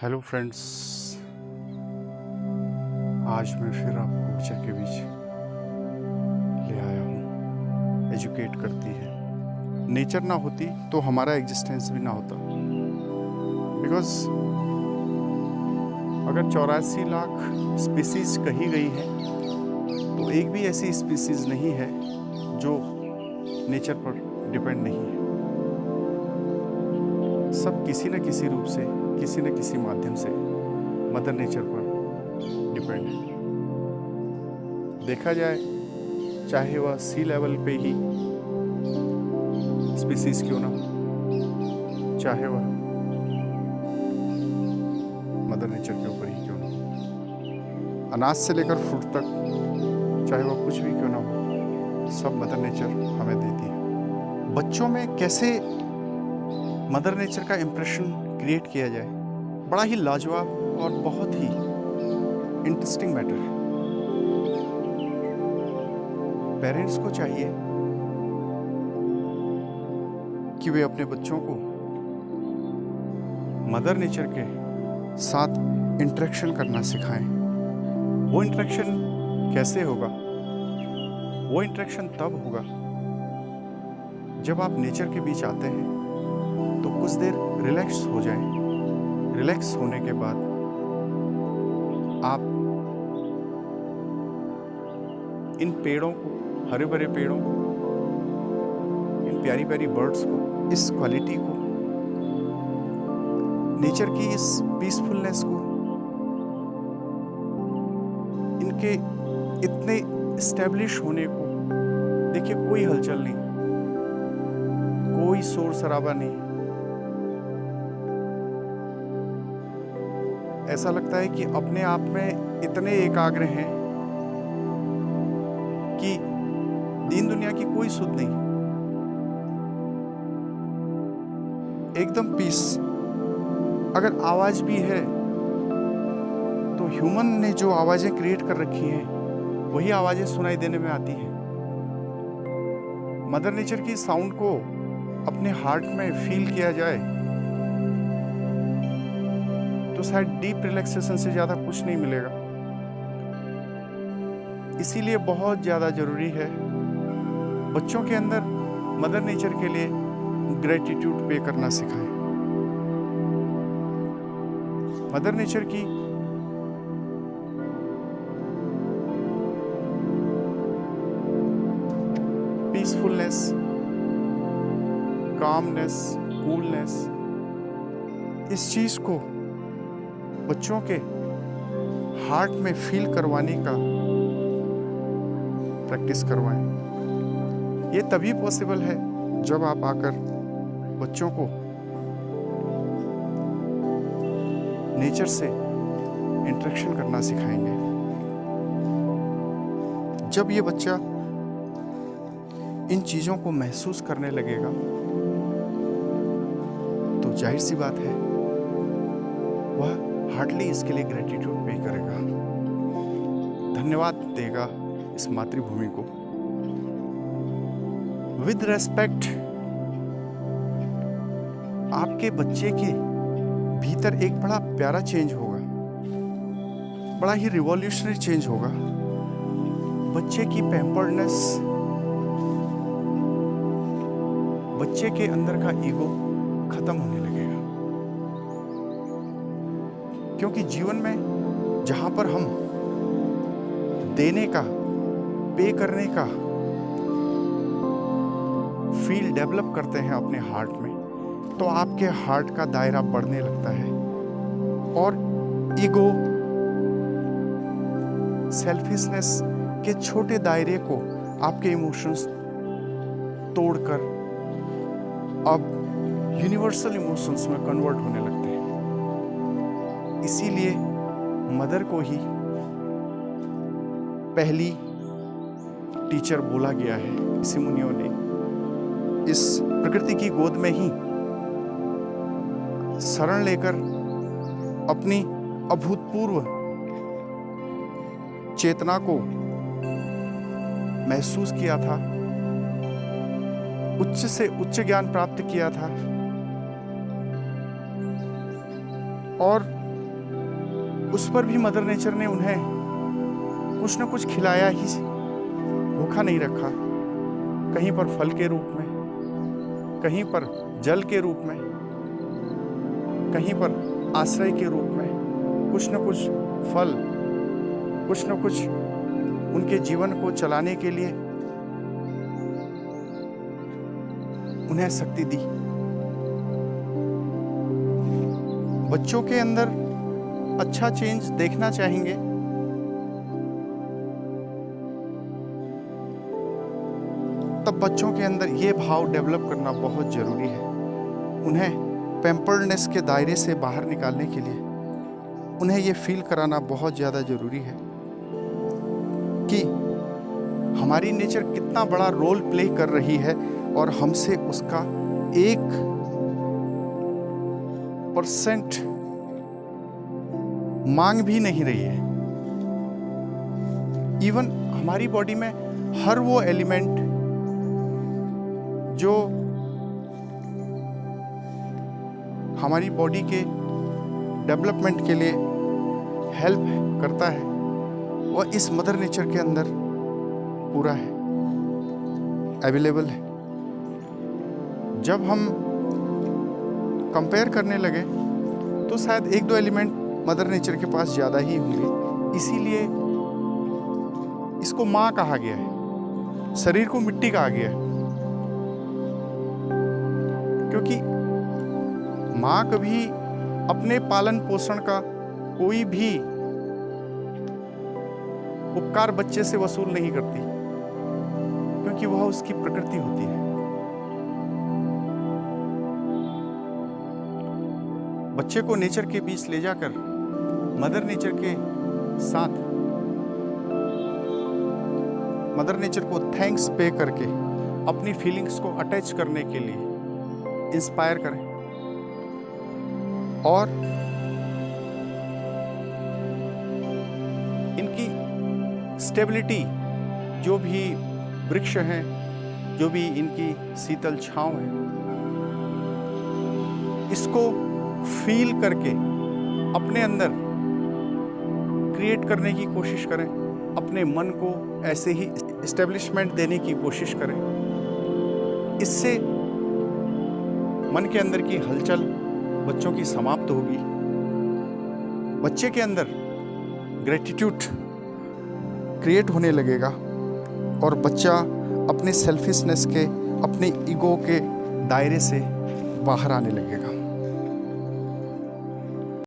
Hello friends, आज मैं फिर आपको नेचर के बीच ले आया हूँ। एजुकेट करती है। नेचर ना होती तो हमारा एग्जिस्टेंस भी ना होता। बिकॉज अगर 84 लाख स्पीसीज कही गई है तो एक भी ऐसी स्पीसीज नहीं है जो नेचर पर डिपेंड नहीं है। सब किसी न किसी रूप से, किसी न किसी माध्यम से मदर नेचर पर डिपेंड है। देखा जाए, चाहे वह सी लेवल पे ही स्पीसीज क्यों ना हो, चाहे वह मदर नेचर के ऊपर ही क्यों ना हो, अनाज से लेकर फ्रूट तक, चाहे वह कुछ भी क्यों ना हो, सब मदर नेचर हमें देती है। बच्चों में कैसे मदर नेचर का इम्प्रेशन क्रिएट किया जाए, बड़ा ही लाजवाब और बहुत ही इंटरेस्टिंग मैटर है। पेरेंट्स को चाहिए कि वे अपने बच्चों को मदर नेचर के साथ इंटरेक्शन करना सिखाएं। वो इंटरेक्शन कैसे होगा? वो इंटरेक्शन तब होगा जब आप नेचर के बीच आते हैं तो कुछ देर रिलैक्स हो जाएं। रिलैक्स होने के बाद आप इन पेड़ों को, हरे भरे पेड़ों को, इन प्यारी प्यारी बर्ड्स को, इस क्वालिटी को, नेचर की इस पीसफुलनेस को, इनके इतने एस्टेब्लिश होने को देखिए। कोई हलचल नहीं, कोई शोर शराबा नहीं। ऐसा लगता है कि अपने आप में इतने एकाग्र हैं कि दीन दुनिया की कोई सुध नहीं, एकदम पीस। अगर आवाज भी है तो ह्यूमन ने जो आवाजें क्रिएट कर रखी हैं वही आवाजें सुनाई देने में आती हैं। मदर नेचर की साउंड को अपने हार्ट में फील किया जाए तो शायद डीप रिलैक्सेशन से ज़्यादा कुछ नहीं मिलेगा। इसीलिए बहुत ज़्यादा ज़रूरी है बच्चों के अंदर मदर नेचर के लिए ग्रेटिट्यूड पे करना सिखाएं। मदर नेचर की पीसफुलनेस, कामनेस, कूलनेस, इस चीज़ को बच्चों के हार्ट में फील करवाने का प्रैक्टिस करवाएं। ये तभी पॉसिबल है जब आप आकर बच्चों को नेचर से इंटरेक्शन करना सिखाएंगे। जब ये बच्चा इन चीज़ों को महसूस करने लगेगा तो जाहिर सी बात है वह हार्डली इसके लिए ग्रेटिट्यूड पे करेगा, धन्यवाद देगा इस मातृभूमि को। विद रेस्पेक्ट आपके बच्चे के भीतर एक बड़ा प्यारा चेंज होगा, बड़ा ही रिवॉल्यूशनरी चेंज होगा। बच्चे की पैम्पर्डनेस, बच्चे के अंदर का ईगो खत्म होने लगेगा। क्योंकि जीवन में जहां पर हम देने का, पे करने का फील डेवलप करते हैं अपने हार्ट में, तो आपके हार्ट का दायरा बढ़ने लगता है और ईगो, सेल्फिशनेस के छोटे दायरे को आपके इमोशंस तोड़कर अब यूनिवर्सल इमोशंस में कन्वर्ट होने लगते हैं। इसीलिए मदर को ही पहली टीचर बोला गया है ऋषि मुनियों ने। इस प्रकृति की गोद में ही शरण लेकर अपनी अभूतपूर्व चेतना को महसूस किया था, उच्च से उच्च ज्ञान प्राप्त किया था और उस पर भी मदर नेचर ने उन्हें कुछ न कुछ खिलाया ही, भूखा नहीं रखा। कहीं पर फल के रूप में, कहीं पर जल के रूप में, कहीं पर आश्रय के रूप में, कुछ न कुछ फल, कुछ न कुछ उनके जीवन को चलाने के लिए उन्हें शक्ति दी। बच्चों के अंदर अच्छा चेंज देखना चाहेंगे तब बच्चों के अंदर ये भाव डेवलप करना बहुत जरूरी है। उन्हें पैम्पर्डनेस के दायरे से बाहर निकालने के लिए उन्हें ये फील कराना बहुत ज़्यादा ज़रूरी है कि हमारी नेचर कितना बड़ा रोल प्ले कर रही है और हमसे उसका 1% मांग भी नहीं रही है। इवन हमारी बॉडी में हर वो एलिमेंट जो हमारी बॉडी के डेवलपमेंट के लिए हेल्प करता है वह इस मदर नेचर के अंदर पूरा है, अवेलेबल है। जब हम कंपेयर करने लगे तो शायद 1-2 एलिमेंट मदर नेचर के पास ज़्यादा ही होंगे, इसीलिए इसको माँ कहा गया है, शरीर को मिट्टी कहा गया है। क्योंकि माँ कभी अपने पालन पोषण का कोई भी उपकार बच्चे से वसूल नहीं करती, क्योंकि वह उसकी प्रकृति होती है। बच्चे को नेचर के बीच ले जाकर मदर नेचर के साथ मदर नेचर को थैंक्स पे करके अपनी फीलिंग्स को अटैच करने के लिए इंस्पायर करें और इनकी स्टेबिलिटी, जो भी वृक्ष हैं, जो भी इनकी शीतल छांव है, इसको फील करके अपने अंदर क्रिएट करने की कोशिश करें, अपने मन को ऐसे ही एस्टेब्लिशमेंट देने की कोशिश करें। इससे मन के अंदर की हलचल बच्चों की समाप्त होगी। बच्चे के अंदर ग्रेटिट्यूड क्रिएट होने लगेगा और बच्चा अपने सेल्फिशनेस के, अपने ईगो के दायरे से बाहर आने लगेगा।